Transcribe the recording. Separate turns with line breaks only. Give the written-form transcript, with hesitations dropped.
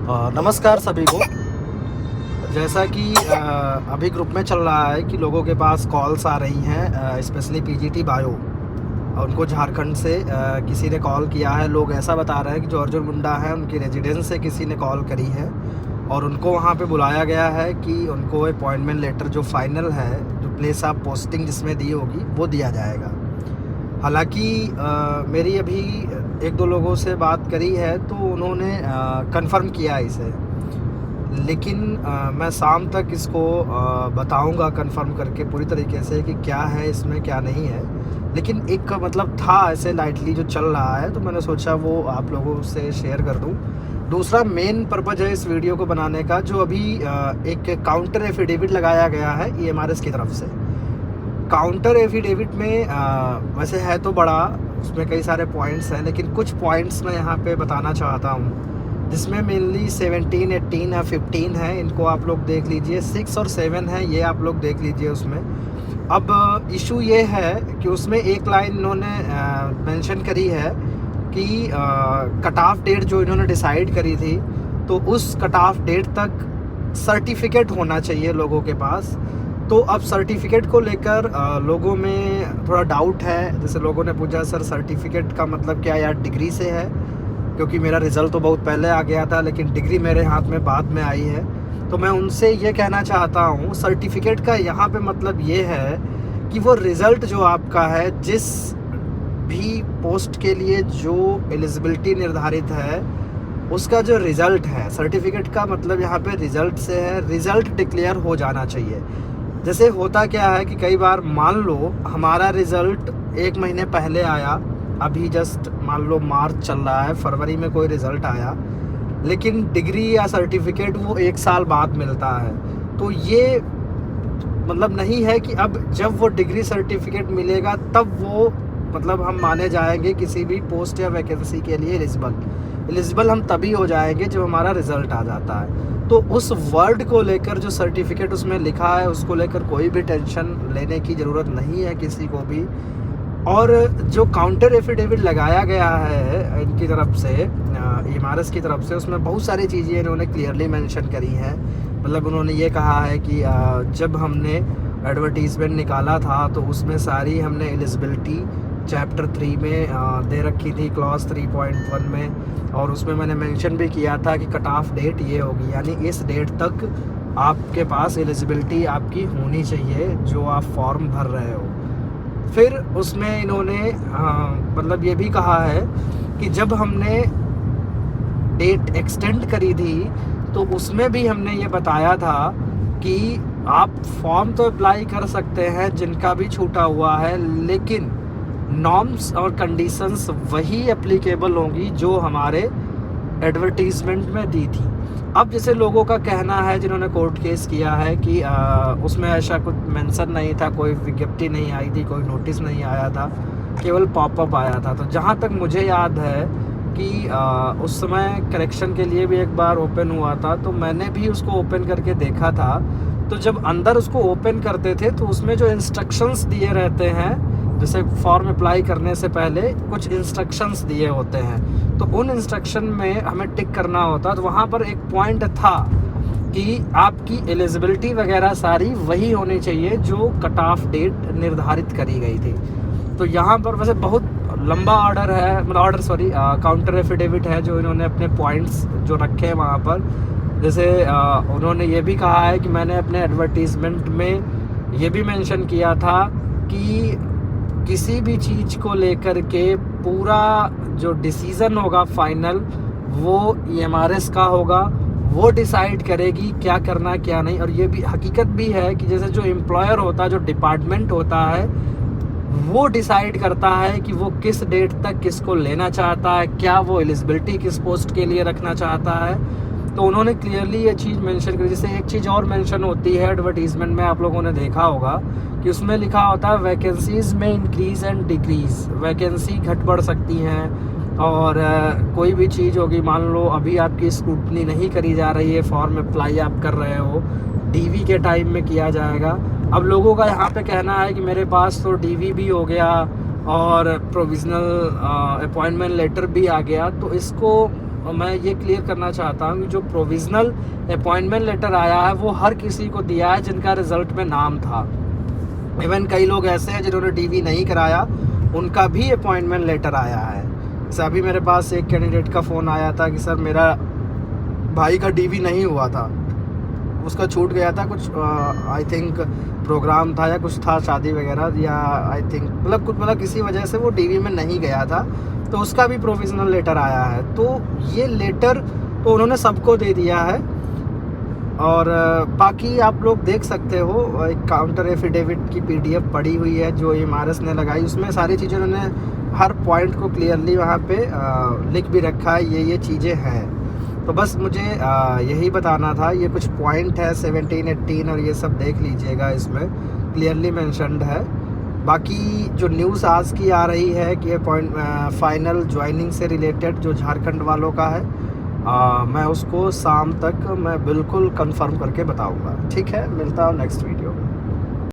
नमस्कार सभी को। जैसा कि अभी ग्रुप में चल रहा है कि लोगों के पास कॉल्स आ रही हैं, स्पेशली पीजीटी बायो। उनको झारखंड से किसी ने कॉल किया है। लोग ऐसा बता रहे हैं कि जो अर्जुन मुंडा है उनकी रेजिडेंस से किसी ने कॉल करी है और उनको वहाँ पे बुलाया गया है कि उनको अपॉइंटमेंट लेटर जो फाइनल है, जो प्लेस ऑफ पोस्टिंग जिसमें दी होगी वो दिया जाएगा। हालांकि मेरी अभी एक दो लोगों से बात करी है तो उन्होंने कंफर्म किया इसे, लेकिन मैं शाम तक इसको बताऊंगा कंफर्म करके पूरी तरीके से कि क्या है इसमें क्या नहीं है। लेकिन एक मतलब था ऐसे लाइटली जो चल रहा है, तो मैंने सोचा वो आप लोगों से शेयर कर दूं। दूसरा मेन पर्पज़ है इस वीडियो को बनाने का, जो अभी एक काउंटर एफिडेविट लगाया गया है EMRS की तरफ से। काउंटर एफिडेविट में वैसे है तो बड़ा, उसमें कई सारे पॉइंट्स हैं, लेकिन कुछ पॉइंट्स मैं यहाँ पे बताना चाहता हूँ, जिसमें मेनली 17, 18 या 15 है। इनको आप लोग देख लीजिए। 6 और 7 है, ये आप लोग देख लीजिए उसमें। अब इशू ये है कि उसमें एक लाइन इन्होंने मेंशन करी है कि कट ऑफ डेट जो इन्होंने डिसाइड करी थी, तो उस कट ऑफ डेट तक सर्टिफिकेट होना चाहिए लोगों के पास। तो अब सर्टिफिकेट को लेकर लोगों में थोड़ा डाउट है। जैसे लोगों ने पूछा, सर सर्टिफिकेट का मतलब क्या यार डिग्री से है? क्योंकि मेरा रिज़ल्ट तो बहुत पहले आ गया था, लेकिन डिग्री मेरे हाथ में बाद में आई है। तो मैं उनसे ये कहना चाहता हूँ, सर्टिफिकेट का यहाँ पे मतलब ये है कि वो रिज़ल्ट जो आपका है, जिस भी पोस्ट के लिए जो एलिजिबिलिटी निर्धारित है, उसका जो रिज़ल्ट है, सर्टिफिकेट का मतलब यहाँ पे रिज़ल्ट से है। रिज़ल्ट डिक्लेयर हो जाना चाहिए। जैसे होता क्या है कि कई बार मान लो हमारा रिज़ल्ट 1 महीने पहले आया, अभी जस्ट मान लो मार्च चल रहा है, फरवरी में कोई रिज़ल्ट आया, लेकिन डिग्री या सर्टिफिकेट वो 1 साल बाद मिलता है। तो ये मतलब नहीं है कि अब जब वो डिग्री सर्टिफिकेट मिलेगा तब वो मतलब हम माने जाएंगे किसी भी पोस्ट या वैकेंसी के लिए एलिजिबल हम तभी हो जाएंगे जब हमारा रिज़ल्ट आ जाता है। तो उस वर्ड को लेकर जो सर्टिफिकेट उसमें लिखा है, उसको लेकर कोई भी टेंशन लेने की ज़रूरत नहीं है किसी को भी। और जो काउंटर एफिडेविट लगाया गया है इनकी तरफ से, EMRS की तरफ से, उसमें बहुत सारी चीज़ें इन्होंने क्लियरली मेंशन करी हैं। मतलब उन्होंने ये कहा है कि जब हमने एडवर्टीज़मेंट निकाला था तो उसमें सारी हमने एलिजिबिलिटी चैप्टर 3 में दे रखी थी, क्लॉज 3.1 में। और उसमें मैंने मेंशन भी किया था कि कट ऑफ डेट ये होगी, यानी इस डेट तक आपके पास एलिजिबिलिटी आपकी होनी चाहिए जो आप फॉर्म भर रहे हो। फिर उसमें इन्होंने मतलब ये भी कहा है कि जब हमने डेट एक्सटेंड करी थी तो उसमें भी हमने ये बताया था कि आप फॉर्म तो अप्लाई कर सकते हैं जिनका भी छूटा हुआ है, लेकिन नॉर्म्स और कंडीशंस वही एप्लीकेबल होंगी जो हमारे एडवर्टीज़मेंट में दी थी। अब जैसे लोगों का कहना है जिन्होंने कोर्ट केस किया है कि उसमें ऐसा कुछ मेंशन नहीं था, कोई विज्ञप्ति नहीं आई थी, कोई नोटिस नहीं आया था, केवल पॉपअप आया था। तो जहाँ तक मुझे याद है कि उस समय करेक्शन के लिए भी एक बार ओपन हुआ था, तो मैंने भी उसको ओपन करके देखा था। तो जब अंदर उसको ओपन करते थे तो उसमें जो इंस्ट्रक्शंस दिए रहते हैं, जैसे फॉर्म अप्लाई करने से पहले कुछ इंस्ट्रक्शंस दिए होते हैं, तो उन इंस्ट्रक्शन में हमें टिक करना होता। तो वहाँ पर एक पॉइंट था कि आपकी एलिजिबिलिटी वगैरह सारी वही होनी चाहिए जो कट ऑफ डेट निर्धारित करी गई थी। तो यहाँ पर वैसे बहुत लंबा ऑर्डर है, मतलब काउंटर एफिडेविट है जो इन्होंने अपने पॉइंट्स जो रखे हैं वहाँ पर। जैसे उन्होंने ये भी कहा है कि मैंने अपने एडवर्टीज़मेंट में ये भी मेंशन किया था कि किसी भी चीज़ को लेकर के पूरा जो डिसीज़न होगा फाइनल, वो EMRS का होगा। वो डिसाइड करेगी क्या करना क्या नहीं। और ये भी हकीकत भी है कि जैसे जो एम्प्लॉयर होता है, जो डिपार्टमेंट होता है, वो डिसाइड करता है कि वो किस डेट तक किसको लेना चाहता है, क्या वो एलिजिबिलिटी किस पोस्ट के लिए रखना चाहता है। तो उन्होंने क्लियरली ये चीज़ मेंशन करी। जैसे एक चीज़ और मेंशन होती है एडवर्टीज़मेंट में, आप लोगों ने देखा होगा कि उसमें लिखा होता है वैकेंसीज़ में इंक्रीज़ एंड डिक्रीज़। वैकेंसी घट बढ़ सकती हैं और कोई भी चीज़ होगी, मान लो अभी आपकी स्क्रूटनी नहीं करी जा रही है, फॉर्म अप्लाई आप कर रहे हो, DV के टाइम में किया जाएगा। अब लोगों का यहाँ पे कहना है कि मेरे पास तो DV भी हो गया और प्रोविज़नल अपॉइंटमेंट लेटर भी आ गया, तो इसको और मैं ये क्लियर करना चाहता हूँ कि जो प्रोविज़नल अपॉइंटमेंट लेटर आया है वो हर किसी को दिया है जिनका रिज़ल्ट में नाम था। इवन कई लोग ऐसे हैं जिन्होंने डीवी नहीं कराया, उनका भी अपॉइंटमेंट लेटर आया है। जैसे अभी मेरे पास एक कैंडिडेट का फ़ोन आया था कि सर मेरा भाई का डीवी नहीं हुआ था, उसका छूट गया था, कुछ आई थिंक प्रोग्राम था या कुछ था शादी वगैरह, या आई थिंक मतलब किसी वजह से वो डीवी में नहीं गया था, तो उसका भी प्रोविज़नल लेटर आया है। तो ये लेटर तो उन्होंने सबको दे दिया है। और बाकी आप लोग देख सकते हो एक काउंटर एफिडेविट की पीडीएफ पड़ी हुई है जो एमआरएस ने लगाई, उसमें सारी चीज़ें उन्होंने हर पॉइंट को क्लियरली वहाँ पे लिख भी रखा है, ये चीज़ें हैं। तो बस मुझे यही बताना था। ये कुछ पॉइंट है 17, 18 और ये सब देख लीजिएगा, इसमें क्लियरली मेंशन्ड है। बाकी जो न्यूज़ आज की आ रही है कि फाइनल ज्वाइनिंग से रिलेटेड जो झारखंड वालों का है, मैं उसको शाम तक मैं बिल्कुल कंफर्म करके बताऊंगा। ठीक है, मिलता हूँ नेक्स्ट वीडियो में।